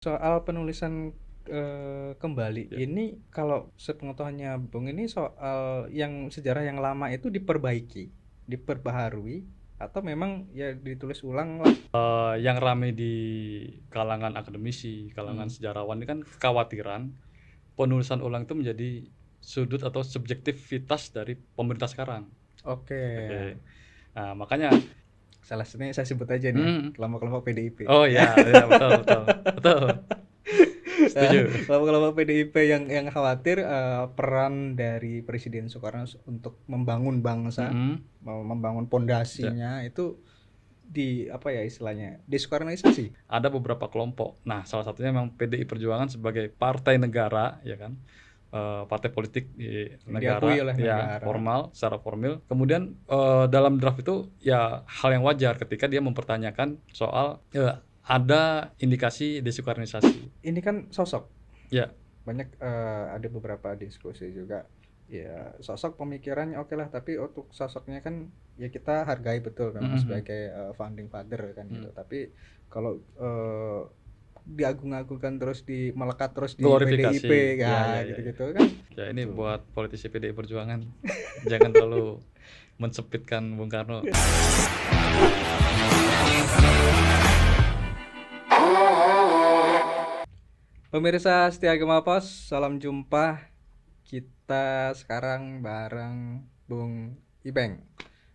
Soal penulisan, kembali, Ya. ini kalau sepengetahuannya Bung ini soal yang sejarah yang lama itu diperbaiki, diperbaharui, atau memang ya ditulis ulang lah? Yang rame di kalangan akademisi, kalangan Hmm. sejarawan ini kan kekhawatiran penulisan ulang itu menjadi sudut atau subjektivitas dari pemerintah sekarang. Oke, Oke. Nah, makanya salah satunya saya sebut aja nih ya, hmm, kelompok-kelompok PDIP. oh ya, ya betul betul. Betul. Setuju. Kelompok-kelompok PDIP yang khawatir peran dari Presiden Soekarno untuk membangun bangsa, Mm-mm. membangun Ya. pondasinya itu di apa ya istilahnya, disoekarnoisasi. Ada beberapa kelompok. Nah, salah satunya memang PDI Perjuangan sebagai partai negara, ya kan, partai politik di Yang diakui negara, oleh ya negara. formal, secara formil. Kemudian dalam draft itu ya hal yang wajar ketika dia mempertanyakan soal ada indikasi desoekarnisasi. Ini kan sosok Ya. banyak, ada beberapa diskusi juga ya, sosok pemikirannya oke lah, tapi untuk sosoknya kan ya kita hargai betul memang Mhm. sebagai founding father kan gitu, Mhm. tapi kalau diagung-agungkan terus, di melekat terus di Glorifikasi. PDIP Ya, ya ya, ya, ya. gitu-gitu kan. Ya ini Itu buat politisi PDI Perjuangan jangan terlalu mensempitkan Bung Karno. pemirsa setia Gema Pos, salam jumpa. Kita sekarang bareng Bung Ibeng.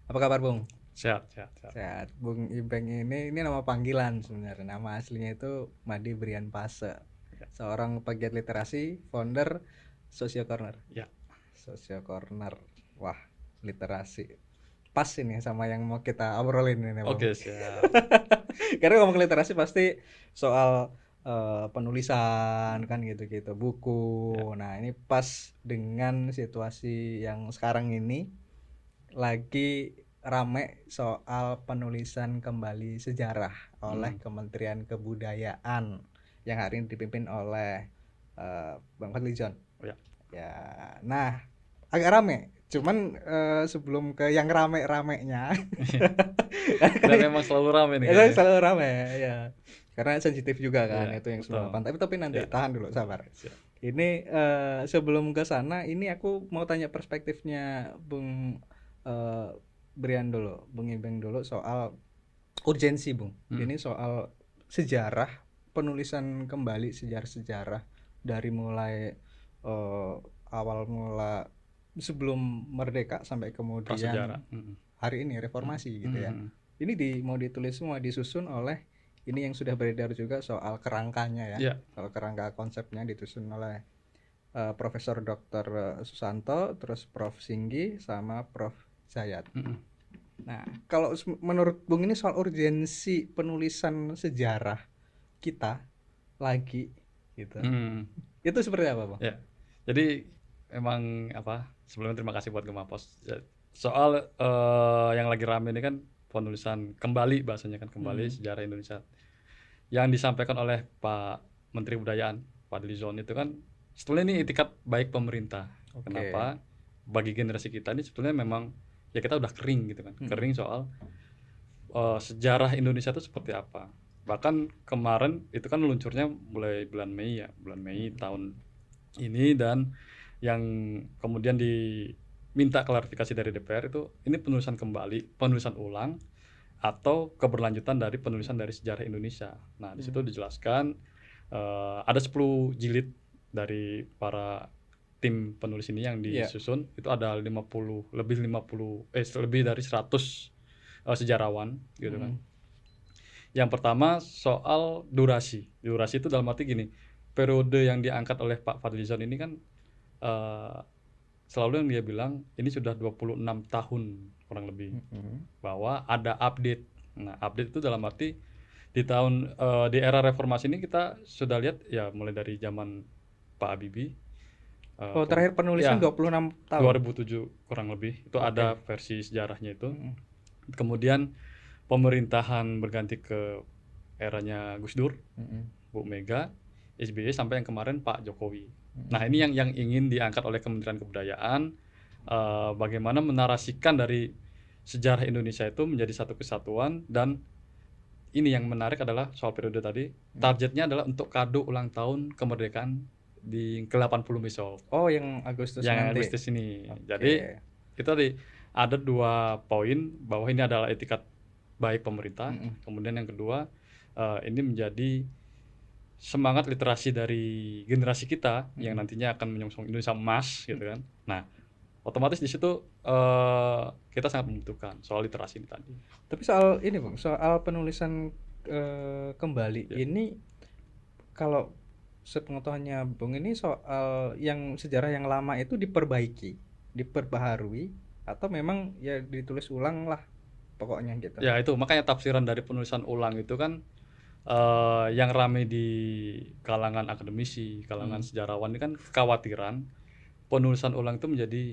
Apa kabar Bung? Sehat, sehat, sehat. Sehat. Bung Ibeng ini nama panggilan sebenarnya. Nama aslinya itu Made Brian Pase. Ya. Seorang pegiat literasi, founder Socio Corner. Ya. Socio Corner. Wah, literasi. Pas ini sama yang mau kita obrolin ini, Bung. Oke, siap. Karena ngomong literasi pasti soal penulisan kan gitu-gitu, buku. Ya. Nah, ini pas dengan situasi yang sekarang ini lagi rame soal penulisan kembali sejarah oleh Kementerian Kebudayaan yang hari ini dipimpin oleh Bang Fadlizon. Ya. Ya, nah agak rame. Cuman sebelum ke yang rame-ramenya, Dan memang selalu ramai nih itu kayaknya. selalu rame ya. Karena sensitif juga kan Iya, itu yang betul. 98. Tapi nanti Ya. tahan dulu, sabar. Siap. Ini sebelum ke sana, ini aku mau tanya perspektifnya Bung eh, Brian dulu, Bung Ibeng dulu soal urgensi, Bung. Ini soal sejarah, penulisan kembali sejarah-sejarah dari mulai awal mula sebelum merdeka sampai kemudian Prasejarah. hari ini reformasi gitu ya. Ini mau ditulis semua, disusun oleh ini yang sudah beredar juga soal kerangkanya ya. Ya. Soal kerangka konsepnya disusun oleh Profesor Dr. Susanto, terus Prof Singgi sama Prof Zayat. Nah, kalau menurut Bung ini soal urgensi penulisan sejarah kita lagi gitu. Itu seperti apa, Bang? Ya. Jadi memang apa? Sebelumnya terima kasih buat Gemapos. Ya, soal yang lagi rame ini kan penulisan kembali, bahasanya kan kembali sejarah Indonesia. Yang disampaikan oleh Pak Menteri Kebudayaan, Pak Fadlizon itu kan sebetulnya ini itikat baik pemerintah. Oke. Kenapa? Bagi generasi kita ini sebetulnya memang ya kita udah kering gitu kan. Kering soal sejarah Indonesia itu seperti apa. Bahkan kemarin itu kan meluncurnya mulai bulan Mei ya, bulan Mei tahun ini, dan yang kemudian diminta klarifikasi dari DPR itu ini penulisan kembali, penulisan ulang atau keberlanjutan dari penulisan dari sejarah Indonesia. Nah, di situ dijelaskan ada 10 jilid dari para tim penulis ini yang disusun. Itu ada 50 lebih dari 100 sejarawan gitu kan. Yang pertama soal durasi. Durasi itu dalam arti gini, periode yang diangkat oleh Pak Fadlizon ini kan selalu yang dia bilang ini sudah 26 tahun kurang lebih, bahwa ada update. Nah, update itu dalam arti di tahun di era reformasi ini kita sudah lihat ya, mulai dari zaman Pak Habibie. Terakhir penulisan Ya, 26 tahun. 2007 kurang lebih. Itu ada versi sejarahnya itu. Kemudian pemerintahan berganti ke eranya Gus Dur, Bu Mega, SBY, sampai yang kemarin Pak Jokowi. Nah, ini yang ingin diangkat oleh Kementerian Kebudayaan, bagaimana menarasikan dari sejarah Indonesia itu menjadi satu kesatuan, dan ini yang menarik adalah soal periode tadi, targetnya adalah untuk kado ulang tahun kemerdekaan di ke-80 misal, Oh, yang Agustus yang nanti. Agustus ini. Oke. Jadi itu tadi ada 2 poin bahwa ini adalah etikat baik pemerintah, kemudian yang kedua ini menjadi semangat literasi dari generasi kita yang nantinya akan menyongsong Indonesia emas gitu kan. Nah, otomatis di situ kita sangat membutuhkan soal literasi ini tadi. Tapi soal ini Bang, soal penulisan kembali ini kalau sepengetahuannya Bung ini soal yang sejarah yang lama itu diperbaiki, diperbaharui atau memang ya ditulis ulang lah pokoknya gitu. Ya itu makanya tafsiran dari penulisan ulang itu kan yang ramai di kalangan akademisi, kalangan sejarawan ini kan kekhawatiran penulisan ulang itu menjadi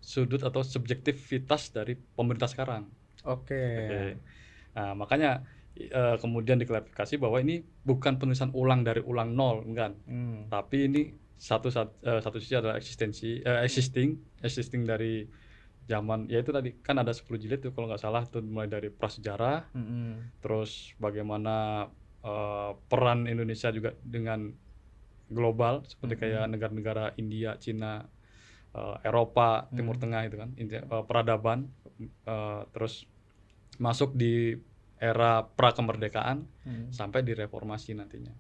sudut atau subjektivitas dari pemerintah sekarang. Oke. Nah, makanya kemudian diklarifikasi bahwa ini bukan penulisan ulang dari ulang nol, enggak. Tapi ini satu sisi adalah existing dari zaman, yaitu tadi kan ada 10 jilid tuh kalau nggak salah, tuh mulai dari prasejarah, terus bagaimana peran Indonesia juga dengan global seperti kayak negara-negara India, Cina, Eropa, Timur Tengah itu kan, peradaban, terus masuk di era pra kemerdekaan sampai di reformasi nantinya.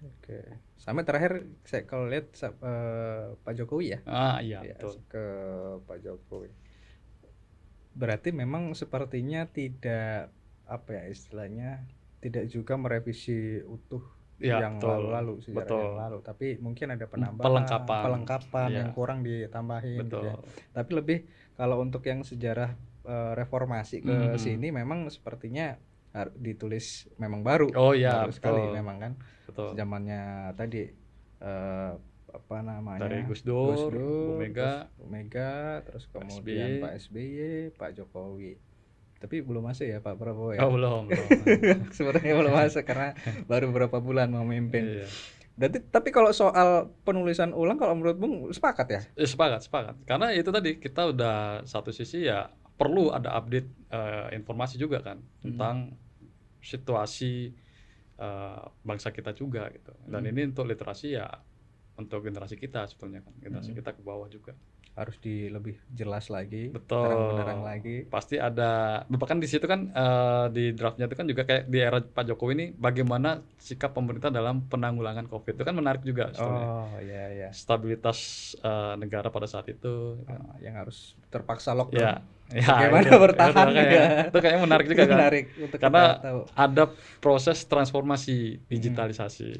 Oke. Sampai terakhir saya kalau lihat Pak Jokowi ya. Iya, Ya, betul. ke Pak Jokowi. Berarti memang sepertinya tidak apa ya istilahnya tidak juga merevisi utuh Ya, yang betul. lalu-lalu sejarah Betul. yang lalu, tapi mungkin ada penambahan, pelengkapan Iya. yang kurang ditambahin gitu ya. Betul. Tapi lebih kalau untuk yang sejarah reformasi ke sini memang sepertinya ditulis memang baru. Oh iya, Baru sekali betul. memang kan. Betul. Zamannya tadi apa namanya? Dari Gus Dur, Bu terus Mega, Bu Mega, terus kemudian SBY. Pak SBY, Pak Jokowi. Tapi belum masuk ya Pak Prabowo ya. Oh, belum. Sebenarnya belum masuk karena baru beberapa bulan memimpin. Iya. Tapi kalau soal penulisan ulang kalau menurut Bung sepakat ya? Sepakat. Karena itu tadi kita udah satu sisi ya perlu ada update informasi juga kan tentang situasi bangsa kita juga gitu. Dan ini untuk literasi ya untuk generasi kita sebetulnya kan, generasi kita ke bawah juga. Harus lebih jelas lagi, Betul. terang-benderang lagi. Pasti ada, bahkan di situ kan di draftnya itu kan juga kayak di era Pak Jokowi ini bagaimana sikap pemerintah dalam penanggulangan COVID itu kan menarik juga sebetulnya. Oh iya. Stabilitas negara pada saat itu. Yang harus terpaksa lockdown. Ya, bagaimana itu, bertahan ya. Itu kayaknya menarik juga kan. Menarik untuk karena kita tahu. ada proses transformasi digitalisasi.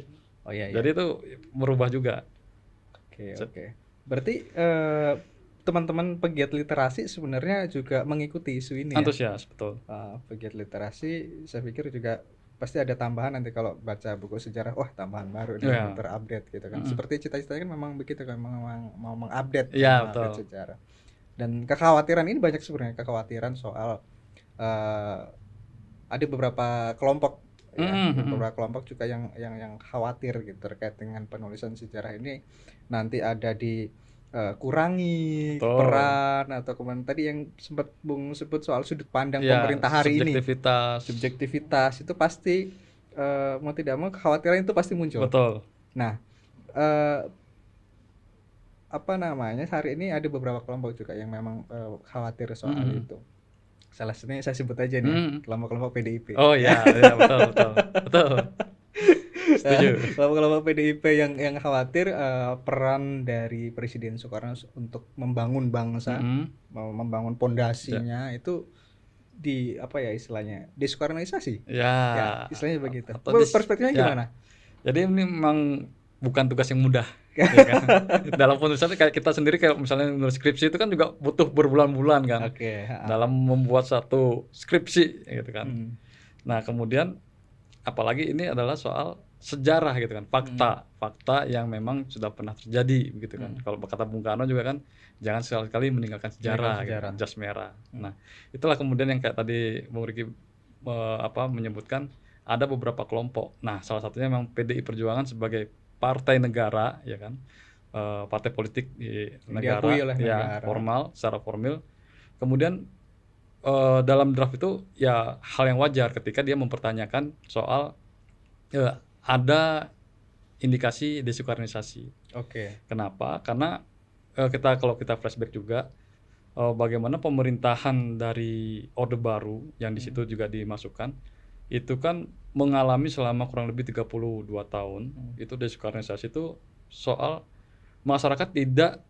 Oh iya. Jadi itu merubah juga. Oke. Berarti teman-teman pegiat literasi sebenarnya juga mengikuti isu ini antusias, ya? Betul. Pegiat literasi saya pikir juga pasti ada tambahan nanti kalau baca buku sejarah, wah tambahan baru nih terupdate gitu kan. Seperti cita-citanya kan memang begitu kan, memang mau mengupdate sejarah. Dan kekhawatiran ini banyak sebenarnya, kekhawatiran soal ada beberapa kelompok beberapa kelompok juga yang khawatir gitu terkait dengan penulisan sejarah ini nanti ada kurangi peran atau kemudian tadi yang sempat Bung sebut soal sudut pandang pemerintah hari ini, subjektivitas itu pasti mau tidak mau kekhawatiran itu pasti muncul. Betul. Nah apa namanya hari ini ada beberapa kelompok juga yang memang khawatir soal itu. Salah satunya saya sebut aja nih, kelompok-kelompok PDIP. Oh iya, betul. Setuju. Kelompok PDIP yang khawatir peran dari Presiden Soekarno untuk membangun bangsa, membangun pondasinya itu di apa ya istilahnya, desoekarnoisasi. Ya, istilahnya begitu. Perspektifnya gimana? Jadi ini memang bukan tugas yang mudah. Ya kan? Dalam penulisan kayak kita sendiri kayak misalnya menulis skripsi itu kan juga butuh berbulan-bulan kan. Dalam membuat satu skripsi gitu kan. Nah, kemudian apalagi ini adalah soal sejarah gitu kan, fakta yang memang sudah pernah terjadi begitu kan. Kalau kata Bung Karno juga kan jangan sekali-kali meninggalkan sejarah. Gitu, jas merah. Nah, itulah kemudian yang kayak tadi Bung Riki menyebutkan ada beberapa kelompok. Nah, salah satunya memang PDI Perjuangan sebagai partai negara ya kan, partai politik di negara, ya formal, secara formal. Kemudian dalam draft itu ya hal yang wajar ketika dia mempertanyakan soal ada indikasi desukarnisasi. Oke. Kenapa? Karena kalau kita flashback juga bagaimana pemerintahan dari Orde Baru yang di situ juga dimasukkan itu kan mengalami selama kurang lebih 32 tahun itu desukarnisasi itu soal masyarakat tidak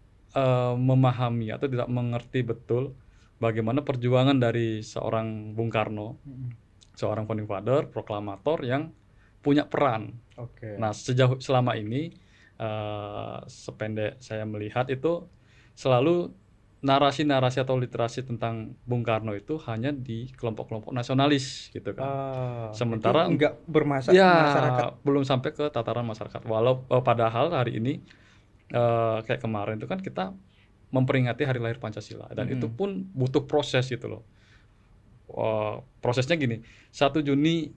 memahami atau tidak mengerti betul bagaimana perjuangan dari seorang Bung Karno, seorang founding father, proklamator yang punya peran. Oke. Nah, selama ini sependek saya melihat itu selalu narasi-narasi atau literasi tentang Bung Karno itu hanya di kelompok-kelompok nasionalis gitu kan. Sementara jadi nggak ya masyarakat. belum sampai ke tataran masyarakat. Walau padahal hari ini kayak kemarin itu kan kita memperingati hari lahir Pancasila dan itu pun butuh proses gitu loh. Prosesnya gini, 1 Juni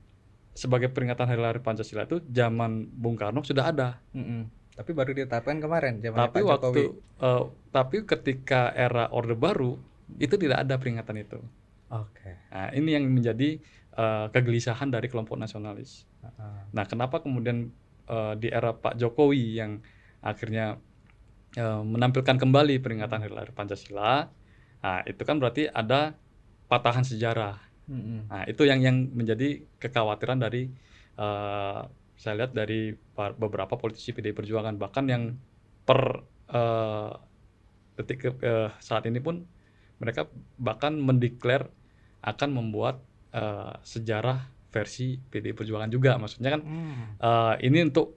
sebagai peringatan hari lahir Pancasila itu zaman Bung Karno sudah ada. Tapi baru ditetapkan kemarin zaman Tapi Pak Jokowi. tapi ketika era Orde Baru itu tidak ada peringatan itu. Oke. Nah, ini yang menjadi kegelisahan dari kelompok nasionalis. Nah, kenapa kemudian di era Pak Jokowi yang akhirnya menampilkan kembali peringatan hari lahir Pancasila, nah itu kan berarti ada patahan sejarah. Nah, itu yang menjadi kekhawatiran dari saya lihat dari beberapa politisi PDI Perjuangan, bahkan yang per detik saat ini pun mereka bahkan mendeklar akan membuat sejarah versi PDI Perjuangan juga. Maksudnya kan ini untuk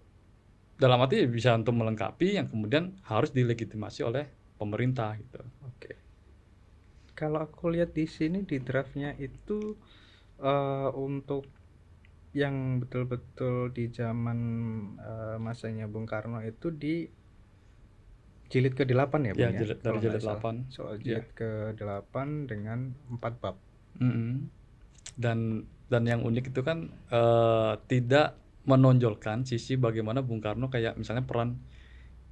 dalam arti bisa untuk melengkapi yang kemudian harus dilegitimasi oleh pemerintah gitu. Oke. Kalau aku lihat di sini di draftnya itu untuk yang betul-betul di zaman masanya Bung Karno itu di jilid ke-8 ya, Bung ya? Dari jilid 8. Soal jilid ke-8 dengan 4 bab. Dan yang unik itu kan tidak menonjolkan sisi bagaimana Bung Karno kayak misalnya peran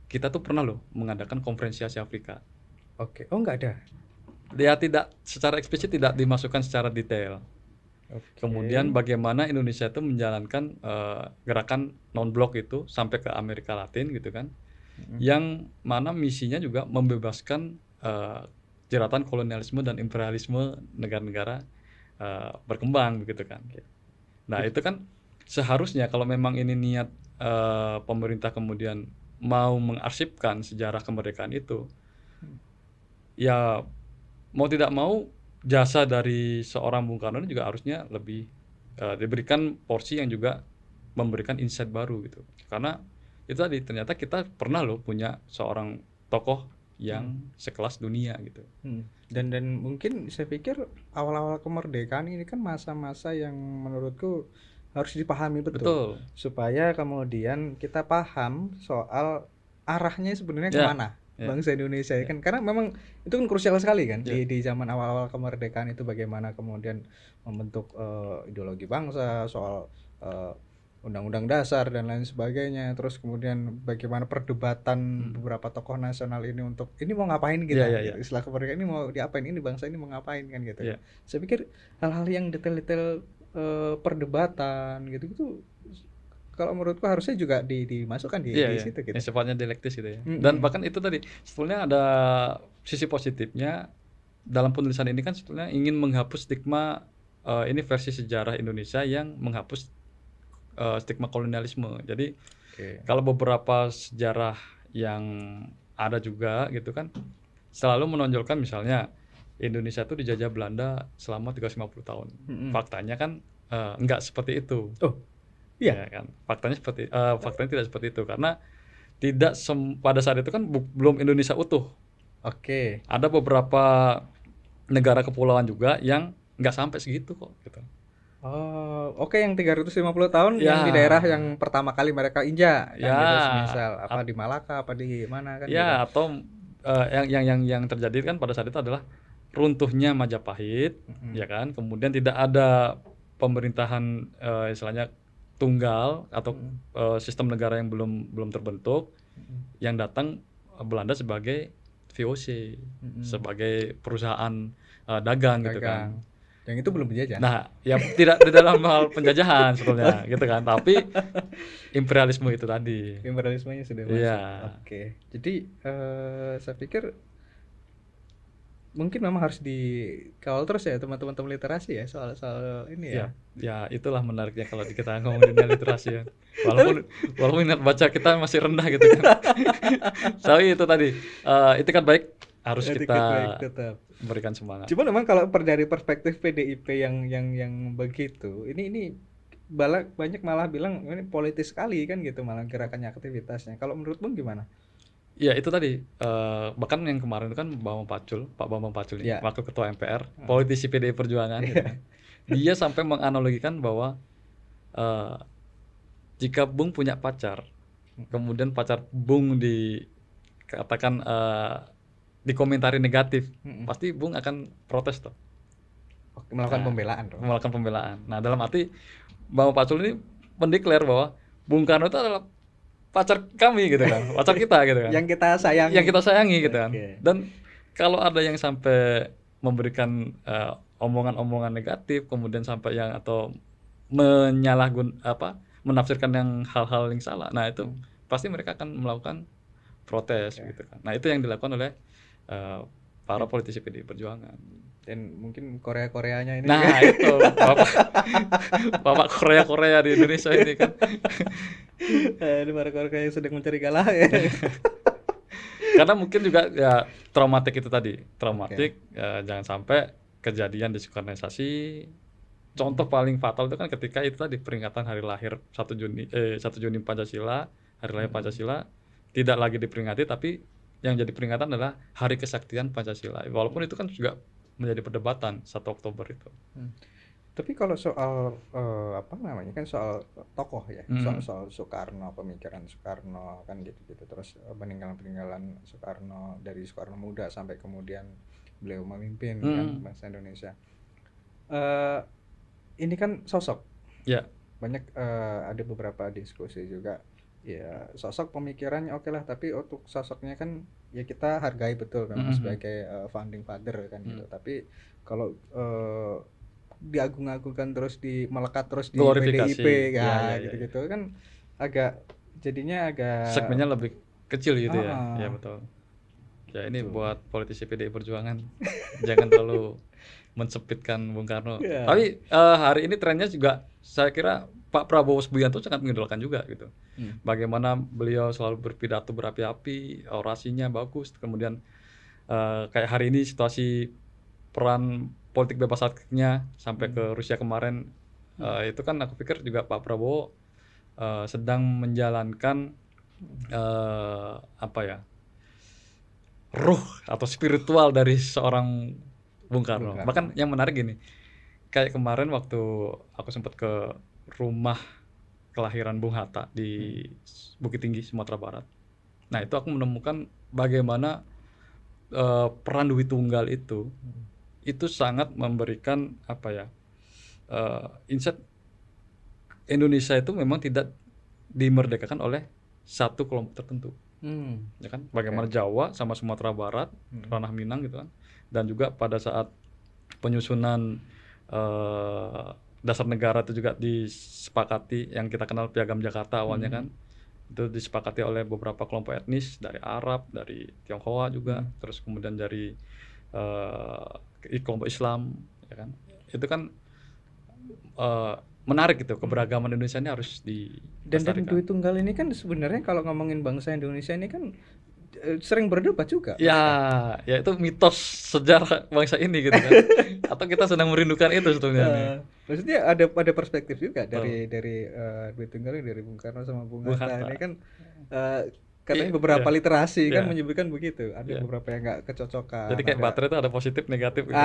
kita tuh pernah loh mengadakan konferensi Asia Afrika. Oke. Oh, nggak ada. Dia tidak secara eksplisit tidak dimasukkan secara detail. Kemudian bagaimana Indonesia itu menjalankan gerakan non-blok itu sampai ke Amerika Latin gitu kan, yang mana misinya juga membebaskan jeratan kolonialisme dan imperialisme negara-negara berkembang begitu kan. Nah itu kan seharusnya kalau memang ini niat pemerintah kemudian mau mengarsipkan sejarah kemerdekaan itu, ya mau tidak mau jasa dari seorang Bung Karno juga harusnya lebih diberikan porsi yang juga memberikan insight baru gitu. Karena itu tadi ternyata kita pernah loh punya seorang tokoh yang sekelas dunia gitu. Dan mungkin saya pikir awal-awal kemerdekaan ini kan masa-masa yang menurutku harus dipahami betul. Supaya kemudian kita paham soal arahnya sebenarnya kemana bangsa Indonesia kan, karena memang itu kan krusial sekali kan di zaman awal-awal kemerdekaan itu, bagaimana kemudian membentuk ideologi bangsa, soal undang-undang dasar dan lain sebagainya, terus kemudian bagaimana perdebatan beberapa tokoh nasional ini untuk ini mau ngapain kita, gitu. Istilah kemerdekaan ini mau diapain, ini bangsa ini mau ngapain kan gitu. Saya pikir hal-hal yang detail-detail perdebatan gitu kalau menurutku harusnya juga dimasukkan di situ gitu. Sifatnya dialektis gitu ya. Dan bahkan itu tadi sebetulnya ada sisi positifnya dalam penulisan ini kan sebetulnya ingin menghapus stigma ini versi sejarah Indonesia yang menghapus stigma kolonialisme. Jadi kalau beberapa sejarah yang ada juga gitu kan selalu menonjolkan misalnya Indonesia itu dijajah Belanda selama 350 tahun. Faktanya kan enggak seperti itu. Ya kan, faktanya tidak seperti itu karena tidak pada saat itu kan belum Indonesia utuh. Ada beberapa negara kepulauan juga yang nggak sampai segitu kok gitu. Yang 350 tahun yang di daerah yang pertama kali mereka injak kan gitu, misal apa di Malaka apa di mana kan gitu. Atau yang terjadi kan pada saat itu adalah runtuhnya Majapahit, ya kan, kemudian tidak ada pemerintahan istilahnya tunggal atau sistem negara yang belum terbentuk, yang datang Belanda sebagai VOC sebagai perusahaan dagang gitu kan. Yang itu belum penjajah. Nah, ya tidak di dalam hal penjajahan sebetulnya gitu kan, tapi imperialisme itu tadi. Imperialismenya sudah masuk. Iya. Oke. Jadi saya pikir mungkin memang harus dikawal terus ya teman-teman literasi ya soal ini ya. Ya itulah menariknya kalau kita ngomongin dunia literasi ya. Walaupun minat baca kita masih rendah gitu kan. Tapi itu tadi itikat baik harus Etiket kita baik tetap. berikan semangat. Cuma memang kalau dari perspektif PDIP yang begitu, ini banyak malah bilang ini politis sekali kan gitu malah gerakannya aktivitasnya. Kalau menurut Bung gimana? Ya itu tadi bahkan yang kemarin itu kan Pak Bambang Pacul ini, Ya. wakil ketua MPR, politisi PDI Perjuangan gitu kan. Dia sampai menganalogikan bahwa jika Bung punya pacar, kemudian pacar Bung dikatakan dikomentari negatif, pasti Bung akan protes tuh. Melakukan pembelaan dong. Melakukan pembelaan. Nah, dalam arti Bambang Pacul ini mendeklar bahwa Bung Karno itu adalah pacar kami gitu kan, pacar kita gitu kan. Yang kita sayangi. Yang kita sayangi gitu kan. Oke. Dan kalau ada yang sampai memberikan omongan-omongan negatif, kemudian sampai yang atau menafsirkan yang hal-hal yang salah, nah itu pasti mereka akan melakukan protes gitu kan. Nah itu yang dilakukan oleh para politisi PDI Perjuangan. Dan mungkin Korea-Koreanya ini. Nah itu bapak Korea di Indonesia ini kan. Ini para Korea yang sedang mencari galah ya. Karena mungkin juga ya traumatik itu tadi, jangan sampai kejadian desynkronisasi. Contoh paling fatal itu kan ketika itu tadi peringatan hari lahir 1 Juni Pancasila, hari lahir Pancasila tidak lagi diperingati, tapi yang jadi peringatan adalah Hari Kesaktian Pancasila. Walaupun itu kan juga menjadi perdebatan 1 Oktober itu. Tapi kalau soal kan soal tokoh ya, soal Soekarno, pemikiran Soekarno kan gitu-gitu, terus peninggalan Soekarno dari Soekarno muda sampai kemudian beliau memimpin kan bangsa Indonesia. Ini kan sosok. Ya. Banyak ada beberapa diskusi juga. Ya sosok pemikirannya oke lah, tapi untuk sosoknya kan ya kita hargai betul kan sebagai founding father kan gitu. Tapi kalau diagung-agungkan terus melekat terus di PDIP ya, gitu-gitu kan jadinya agak segmennya lebih kecil gitu ya. Ya betul. Ya ini buat politisi PDI Perjuangan jangan terlalu mensempitkan Bung Karno. Tapi hari ini trennya juga saya kira Pak Prabowo Subianto sangat mengidolakan juga gitu. Bagaimana beliau selalu berpidato berapi-api, orasinya bagus. Kemudian kayak hari ini situasi peran politik bebas aktifnya sampai ke Rusia kemarin, itu kan aku pikir juga Pak Prabowo sedang menjalankan ruh atau spiritual dari seorang Bung Karno. Bahkan yang menarik gini, kayak kemarin waktu aku sempat ke rumah kelahiran Bung Hatta di Bukit Tinggi, Sumatera Barat. Nah itu aku menemukan bagaimana peran Dwi Tunggal itu sangat memberikan insight Indonesia itu memang tidak dimerdekakan oleh satu kelompok tertentu. Ya kan, bagaimana Jawa sama Sumatera Barat, ranah Minang gitu kan, dan juga pada saat penyusunan dasar negara itu juga disepakati, yang kita kenal Piagam Jakarta awalnya kan, itu disepakati oleh beberapa kelompok etnis dari Arab, dari Tionghoa juga, terus kemudian dari kelompok Islam, ya kan, itu kan menarik gitu, keberagaman Indonesia ini harus dan Dwi Tunggal ini kan sebenarnya kalau ngomongin bangsa Indonesia ini kan sering berdebat juga. Ya itu mitos sejarah bangsa ini gitu kan. Atau kita sedang merindukan itu sebetulnya. Maksudnya ada perspektif juga dari Dwi Tunggal, dari Bung Karno sama Bung Hatta ini kan katanya beberapa literasi kan menyebutkan begitu. Ada beberapa yang nggak kecocokan. Jadi kayak baterai itu ada positif negatif gitu.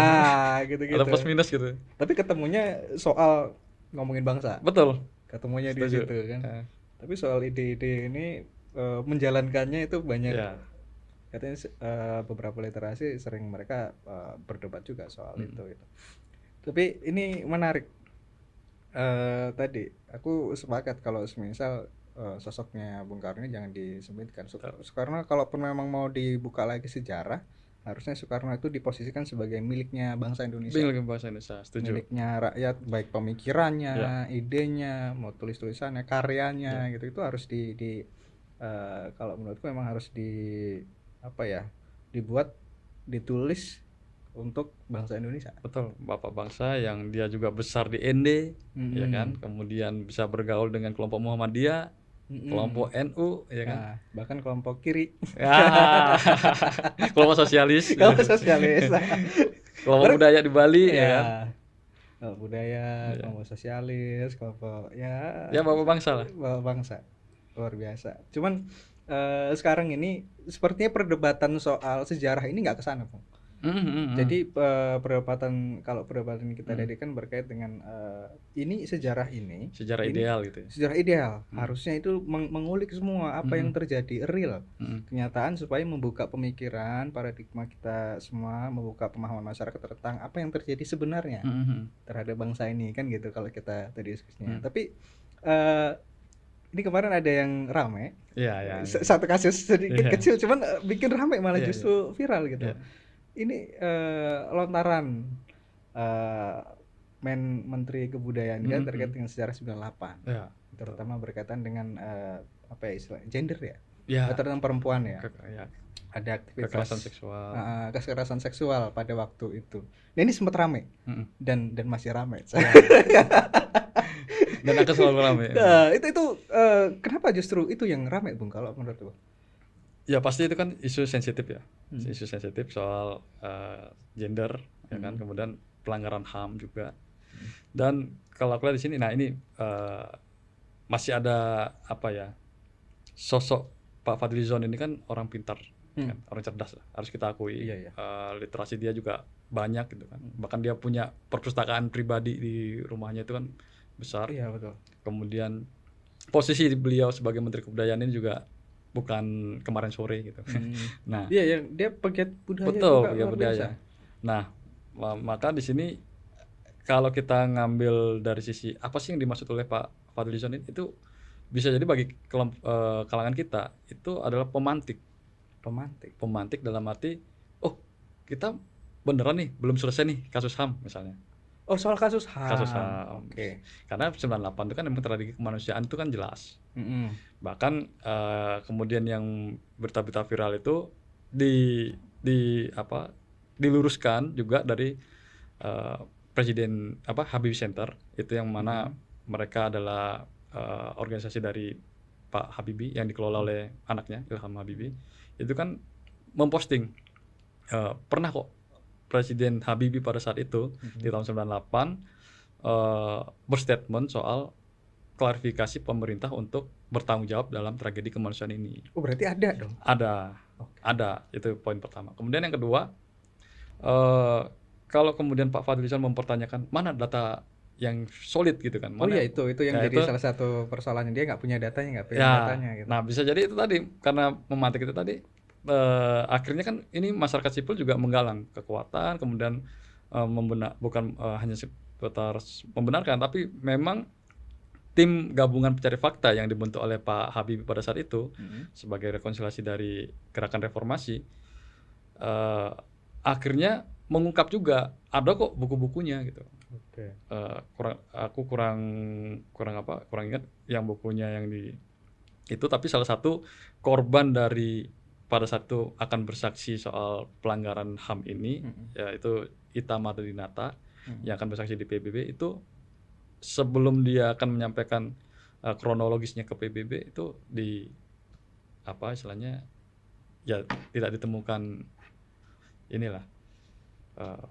Gitu-gitu. Ada plus minus gitu. Tapi ketemunya soal ngomongin bangsa. Betul. Ketemunya di situ kan. Tapi soal ide-ide ini menjalankannya itu banyak. Katanya beberapa literasi sering mereka berdebat juga soal itu. Tapi ini menarik. Tadi aku sepakat kalau misal sosoknya Bung Karno ini jangan disempitkan. Karena kalaupun memang mau dibuka lagi sejarah, harusnya Soekarno itu diposisikan sebagai miliknya bangsa Indonesia. Milik bahasa Indonesia, setuju. Miliknya rakyat, baik pemikirannya, Ya. idenya, mau tulisannya, karyanya, Ya. gitu. Itu harus kalau menurutku memang harus dibuat, ditulis untuk bangsa Indonesia. Betul, bapak bangsa yang dia juga besar di ND, ya kan, kemudian bisa bergaul dengan kelompok Muhammadiyah, kelompok NU, ya kan, Nah, bahkan kelompok kiri, ya, kelompok sosialis, kelompok sosialis, kelompok budaya di Bali, ya kan, kelompok budaya, kelompok sosialis, kelompok ya bapak bangsa lah. bapak bangsa, luar biasa. Cuman sekarang ini sepertinya perdebatan soal sejarah ini nggak kesana, Bung. Jadi perdebatan kita tadi kan berkait dengan ini sejarah ideal gitu ya. Sejarah ideal harusnya itu mengulik semua apa yang terjadi real, kenyataan, supaya membuka pemikiran, paradigma kita semua, membuka pemahaman masyarakat tentang apa yang terjadi sebenarnya terhadap bangsa ini, kan gitu kalau kita tadi diskusinya. Tapi ini kemarin ada yang rame, satu kasus sedikit kecil, cuman bikin rame malah justru viral gitu. Ini lontaran Menteri Kebudayaan kan terkait dengan sejarah 98, terutama berkaitan dengan istilah gender tentang perempuan ada aktivitas kekerasan seksual pada waktu itu. Nah, ini sempat rame dan masih rame. Dan akan selalu rame. Itu kenapa justru itu yang rame, Bung, kalau menurut Bung? Ya pasti itu kan isu sensitif ya, isu sensitif soal gender, ya kan, kemudian pelanggaran HAM juga. Dan kalau aku lihat di sini, nah ini masih ada sosok Pak Fadlizon ini kan orang pintar, kan, orang cerdas lah, harus kita akui. Literasi dia juga banyak gitu kan, bahkan dia punya perpustakaan pribadi di rumahnya itu kan besar. Iya, betul. Kemudian posisi beliau sebagai Menteri Kebudayaan ini juga bukan kemarin sore gitu. Nah, dia pegiat budaya. Betul, pegiat budaya. Nah, maka di sini kalau kita ngambil dari sisi apa sih yang dimaksud oleh Pak Fadlizon ini, itu bisa jadi bagi kalangan kita itu adalah pemantik dalam arti, oh kita beneran nih belum selesai nih kasus HAM misalnya. Oh, soal kasus HAM. Oke. Karena 98 itu kan memang tragedi kemanusiaan itu kan jelas. Bahkan kemudian yang berita-berita viral itu diluruskan juga dari Presiden Habibie Center, itu yang mana mereka adalah organisasi dari Pak Habibie yang dikelola oleh anaknya Ilham Habibie. Itu kan memposting pernah kok Presiden Habibie pada saat itu di tahun 98 berstatement soal klarifikasi pemerintah untuk bertanggung jawab dalam tragedi kemanusiaan ini. Oh, berarti ada dong? Ada, itu poin pertama. Kemudian yang kedua, kalau kemudian Pak Fadlizon mempertanyakan mana data yang solid gitu kan? Mana, itu yang jadi salah satu persoalannya, dia nggak punya datanya, datanya gitu. Nah, bisa jadi itu tadi karena memantik itu tadi. Akhirnya kan ini masyarakat sipil juga menggalang kekuatan, kemudian bukan hanya seputar membenarkan, tapi memang tim gabungan pencari fakta yang dibentuk oleh Pak Habibie pada saat itu sebagai rekonsiliasi dari gerakan reformasi, akhirnya mengungkap juga ada kok buku-bukunya gitu. Aku kurang ingat yang bukunya yang di itu, tapi salah satu korban dari pada saat itu akan bersaksi soal pelanggaran HAM ini, yaitu Ita Mardinata yang akan bersaksi di PBB, itu sebelum dia akan menyampaikan kronologisnya ke PBB itu istilahnya tidak ditemukan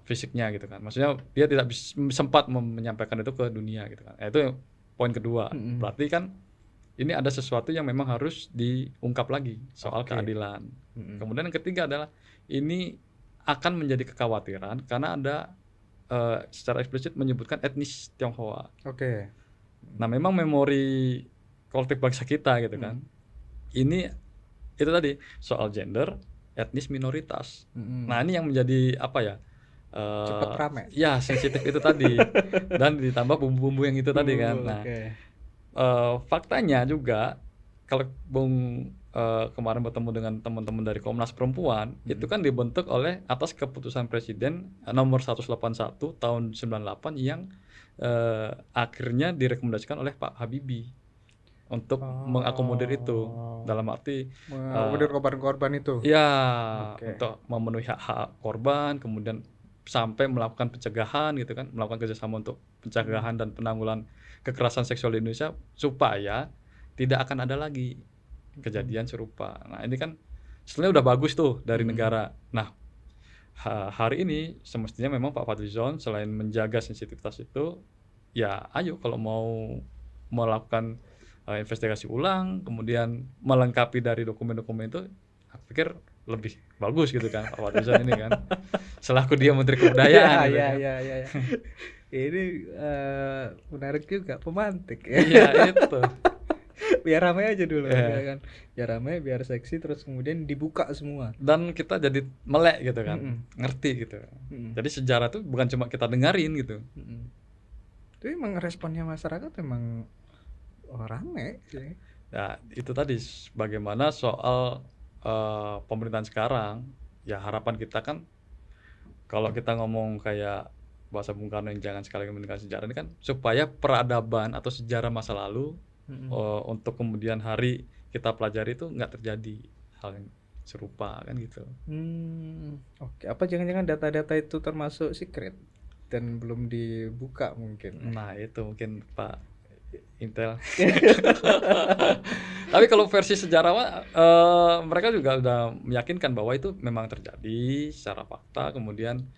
fisiknya gitu kan. Maksudnya dia tidak sempat menyampaikan itu ke dunia gitu kan. Itu poin kedua. Berarti kan ini ada sesuatu yang memang harus diungkap lagi soal keadilan. Kemudian yang ketiga adalah ini akan menjadi kekhawatiran karena ada secara eksplisit menyebutkan etnis Tionghoa. Nah, memang memori kolektif bangsa kita gitu kan. Ini itu tadi soal gender, etnis minoritas. Nah, ini yang menjadi cepat rame. Ya, sensitif itu tadi. Dan ditambah bumbu-bumbu yang itu tadi kan. Nah, faktanya juga kalau Bung kemarin bertemu dengan teman-teman dari Komnas Perempuan, itu kan dibentuk oleh atas keputusan Presiden nomor 181 tahun 98 yang akhirnya direkomendasikan oleh Pak Habibie untuk mengakomodir itu. Dalam arti mengakomodir korban-korban itu. ya Oke. untuk memenuhi hak-hak korban, kemudian sampai melakukan pencegahan gitu kan, melakukan kerjasama untuk pencegahan dan penanggulangan kekerasan seksual di Indonesia supaya tidak akan ada lagi kejadian serupa. Nah ini kan sebenarnya udah bagus tuh dari negara. Nah hari ini semestinya memang Pak Fadlizon selain menjaga sensitivitas itu, ya ayo kalau mau melakukan investigasi ulang, kemudian melengkapi dari dokumen-dokumen itu, aku pikir lebih bagus gitu kan Pak Fadlizon ini kan, selaku dia Menteri Kebudayaan gitu kan. Ya. Ini menarik juga, pemantik ya. Iya itu. Biar ramai aja dulu ya kan. Biar ramai, biar seksi, terus kemudian dibuka semua. Dan kita jadi melek gitu kan, ngerti gitu. Jadi sejarah tuh bukan cuma kita dengerin gitu. Tapi emang responnya masyarakat emang rame sih. Ya itu tadi bagaimana soal pemerintahan sekarang, ya harapan kita kan kalau kita ngomong kayak bahasa Bung Karno yang jangan sekali meninggalkan sejarah ini kan supaya peradaban atau sejarah masa lalu untuk kemudian hari kita pelajari itu nggak terjadi hal yang serupa kan gitu. Oke. Apa jangan-jangan data-data itu termasuk secret dan belum dibuka mungkin? Nah itu mungkin Pak Intel. Tapi kalau versi sejarawan mereka juga udah meyakinkan bahwa itu memang terjadi secara fakta, kemudian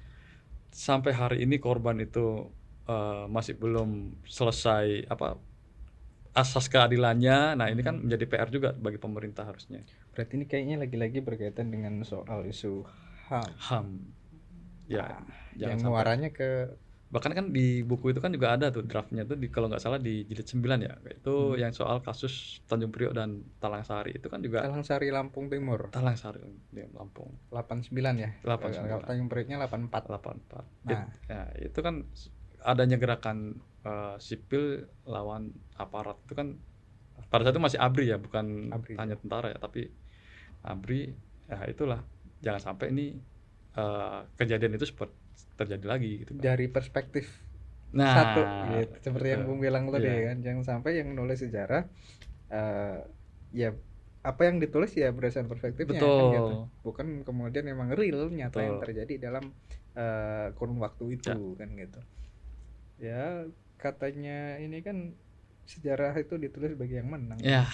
sampai hari ini korban itu masih belum selesai asas keadilannya. Nah ini kan menjadi PR juga bagi pemerintah harusnya. Berarti ini kayaknya lagi-lagi berkaitan dengan soal isu HAM. Ya, yang muaranya ke, bahkan kan di buku itu kan juga ada tuh draftnya tuh kalau nggak salah di jilid 9 ya, itu yang soal kasus Tanjung Priok dan Talang Sari itu kan juga. Talang Sari Lampung Timur. Talang Sari di Lampung. 89 ya. 89. Tanjung Prioknya 84. Nah, itu kan adanya gerakan sipil lawan aparat itu kan pada saat itu masih ABRI ya, bukan hanya tentara ya, tapi ABRI. Ya itulah, jangan sampai ini kejadian itu terjadi lagi gitu kan. Dari perspektif satu gitu, seperti yang Bung bilang tadi kan, jangan sampai yang nulis sejarah ya apa yang ditulis ya berdasarkan perspektifnya kan gitu, bukan kemudian memang real nyata yang terjadi dalam kurun waktu itu kan gitu ya. Katanya ini kan sejarah itu ditulis bagi yang menang ya.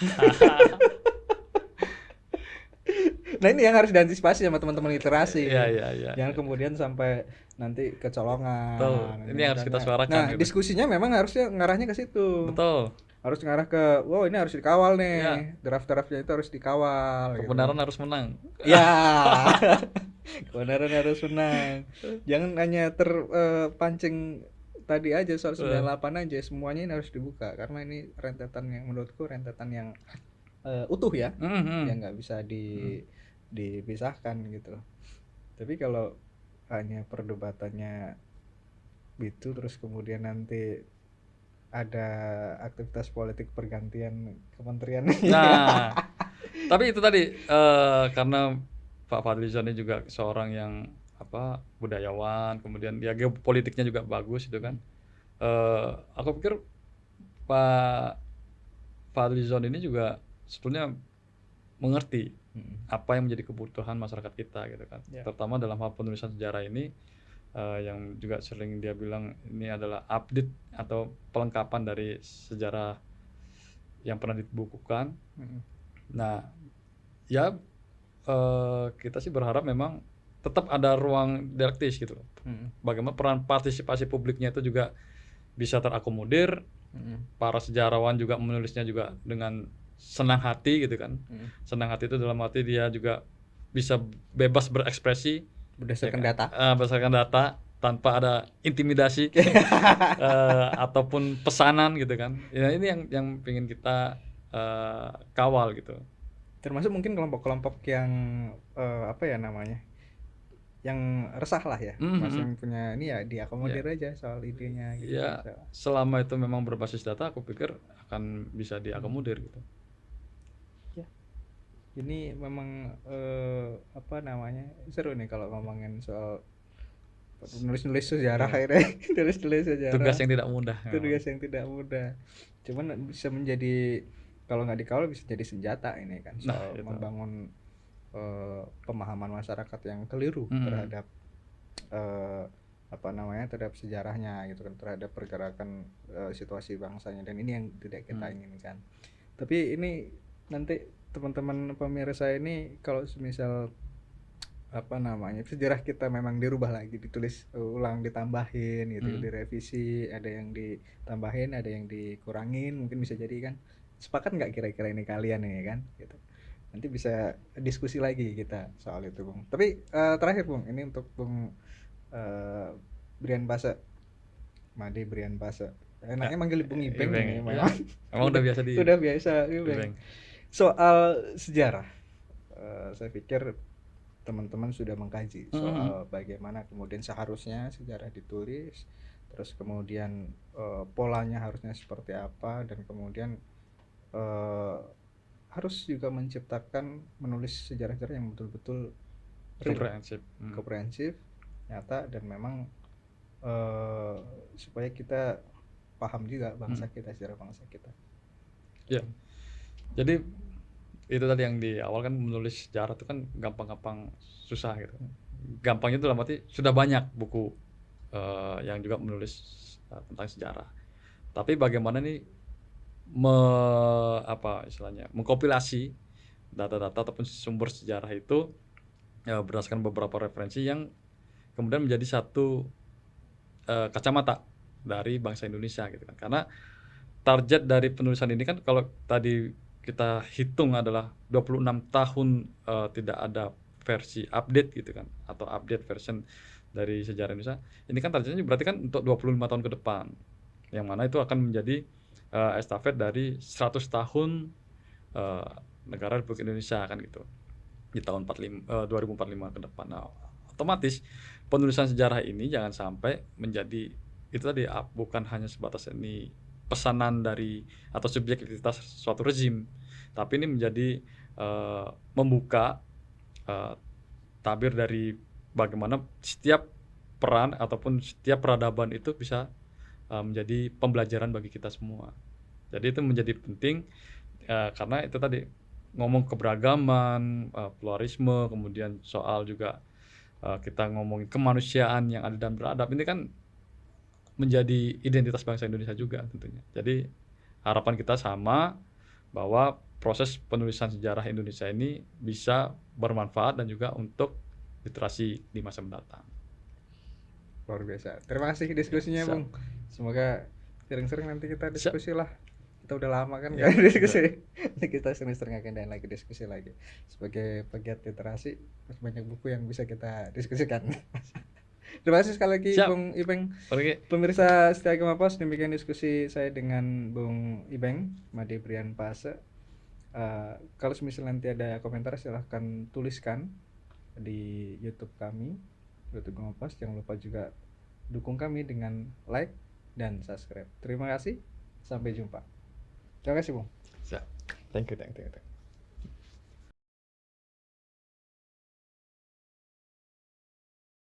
Nah ini yang harus diantisipasi sama teman-teman literasi. Jangan ya. kemudian sampai nanti kecolongan. Ini harus kita suarakan. Nah gitu. Diskusinya memang harusnya ngarahnya ke situ. Betul. Harus ngarah ke, wow ini harus dikawal nih. Draft-draftnya itu harus dikawal. Kebenaran gitu. Harus menang. Ya. Kebenaran harus menang. Jangan hanya terpancing tadi aja soal 98 aja. Semuanya ini harus dibuka karena ini rentetan yang menurutku rentetan yang utuh ya, yang nggak bisa dipisahkan gitu. Tapi kalau hanya perdebatannya itu terus kemudian nanti ada aktivitas politik pergantian kementerian. Nah, tapi itu tadi karena Pak Fadlizon ini juga seorang yang budayawan, kemudian dia geopolitiknya juga bagus itu kan. Aku pikir Pak Fadlizon ini juga sebetulnya mengerti apa yang menjadi kebutuhan masyarakat kita gitu kan, terutama dalam hal penulisan sejarah ini yang juga sering dia bilang ini adalah update atau pelengkapan dari sejarah yang pernah dibukukan. Nah ya kita sih berharap memang tetap ada ruang dialektis gitu, bagaimana peran partisipasi publiknya itu juga bisa terakomodir. Para sejarawan juga menulisnya juga dengan senang hati gitu kan. Senang hati itu dalam arti dia juga bisa bebas berekspresi berdasarkan data tanpa ada intimidasi ataupun pesanan gitu kan. Ya ini yang pengen kita kawal gitu. Termasuk mungkin kelompok-kelompok yang yang resah lah ya, masih punya ini ya diakomodir aja soal idenya gitu. Ya, selama itu memang berbasis data, aku pikir akan bisa diakomodir gitu. ini memang apa namanya, seru nih kalau ngomongin soal nulis-nulis sejarah Iya. akhirnya. Nulis-nulis sejarah Tugas yang tidak mudah itu memang. tugas yang tidak mudah, cuman bisa menjadi, kalau nggak dikawal bisa jadi senjata ini kan, Nah, soal itu. membangun pemahaman masyarakat yang keliru terhadap apa namanya, terhadap sejarahnya gitu kan, terhadap pergerakan situasi bangsanya, dan ini yang tidak kita inginkan. Tapi ini nanti teman-teman pemirsa ini kalau misal apa namanya, sejarah kita memang dirubah lagi, ditulis ulang, ditambahin gitu, direvisi, ada yang ditambahin, ada yang dikurangin, mungkin bisa jadi kan. Sepakat nggak kira-kira ini kalian ini kan gitu. Nanti bisa diskusi lagi kita soal itu, Bung. Tapi terakhir, Bung, ini untuk Bung Brian Basa, Made Brian Basa. Enaknya manggil Bung Ibeng Ibeng ini ya. memang. Emang udah biasa di Udah biasa Ibeng. Ibeng. Soal sejarah, saya pikir teman-teman sudah mengkaji soal bagaimana kemudian seharusnya sejarah ditulis, terus kemudian polanya harusnya seperti apa, dan kemudian harus juga menciptakan, menulis sejarah-sejarah yang betul-betul real, Komprehensif. komprehensif, nyata, dan memang supaya kita paham juga bangsa kita, sejarah bangsa kita. Ya. Jadi itu tadi yang di awal kan, menulis sejarah itu kan gampang-gampang susah gitu. Gampangnya itu dalam arti sudah banyak buku yang juga menulis tentang sejarah. Tapi bagaimana nih apa istilahnya, mengkompilasi data-data ataupun sumber sejarah itu berdasarkan beberapa referensi yang kemudian menjadi satu kacamata dari bangsa Indonesia gitu kan. Karena target dari penulisan ini kan, kalau tadi kita hitung adalah 26 tahun tidak ada versi update gitu kan, atau update version dari sejarah Indonesia. Ini kan targetnya berarti kan untuk 25 tahun ke depan, yang mana itu akan menjadi estafet dari 100 tahun negara Republik Indonesia kan gitu, di tahun 2045 ke depan. Nah, otomatis penulisan sejarah ini jangan sampai menjadi itu tadi, bukan hanya sebatas ini pesanan dari atau subjektivitas suatu rezim, tapi ini menjadi membuka tabir dari bagaimana setiap peran ataupun setiap peradaban itu bisa menjadi pembelajaran bagi kita semua. Jadi itu menjadi penting karena itu tadi ngomong keberagaman, pluralisme, kemudian soal juga kita ngomongin kemanusiaan yang adil dan beradab, ini kan menjadi identitas bangsa Indonesia juga tentunya. Jadi harapan kita sama, bahwa proses penulisan sejarah Indonesia ini bisa bermanfaat dan juga untuk literasi di masa mendatang. Luar biasa. Terima kasih diskusinya, Siap. Bung. Semoga sering-sering nanti kita diskusi lah. Kita udah lama kan Ya, nggak diskusi. Kita sering-sering agendain lagi, diskusi lagi. Sebagai pegiat literasi, masih banyak buku yang bisa kita diskusikan. Terima kasih sekali lagi, Siap. Bung Ibeng. Oke. Pemirsa setia Agama Pos, demikian diskusi saya dengan Bung Ibeng, Made Brian Pase. Kalau misalnya nanti ada komentar, silahkan tuliskan di YouTube kami, YouTube Agama Pos. Jangan lupa juga dukung kami dengan like dan subscribe. Terima kasih, sampai jumpa. Terima kasih, Bung. Siap. Thank you.